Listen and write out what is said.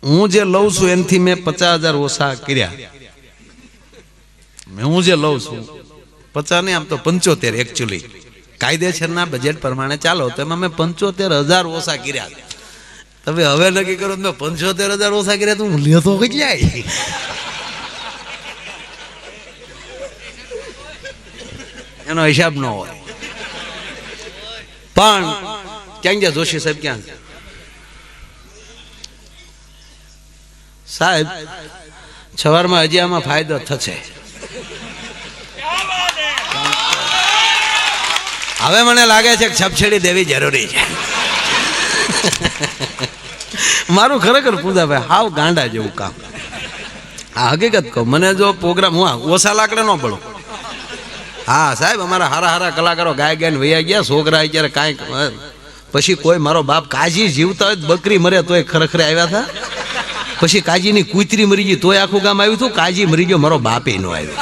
હું જે લઉં છું એનાથી મેં 50,000 ઓછા કર્યા. હું જે લઉં છું 50 નહીં, આમ તો 75 એકચ્યુઅલી કાયદેસરના બજેટ પ્રમાણે ચાલો તો એમાં મેં 75,000 ઓછા કર્યા. તમે હવે નક્કી કરો મેં 75,000 ઓછા કર્યા તો હું લેતો કેટલા એનો હિસાબ ન હોય. પણ ક્યાં ગયા જોશી સાહેબ? ક્યાં સાહેબ? સવારમાં હજી આમાં ફાયદો થશે. હવે મને લાગે છે કે સબસિડી દેવી જરૂરી છે. મારું ખરેખર પૂજાભાઈ હાવ ગાંડા જેવું કામ. આ હકીકત કહું, મને જો પ્રોગ્રામ હું ઓછા લાકડે ન પડું. હા સાહેબ, અમારા હારા હારા કલાકારો ગાય ગાયને વૈયા ગયા, છોકરા અત્યારે કાંઈક પછી કોઈ મારો બાપ કાજી જીવતા હોય બકરી મરે તોય ખરેખર આવ્યા હતા. પછી કાજીની કૂતરી મરી ગઈ તોય આખું ગામ આવ્યું હતું. કાજી મરી ગયો મારો બાપે ન આવ્યો.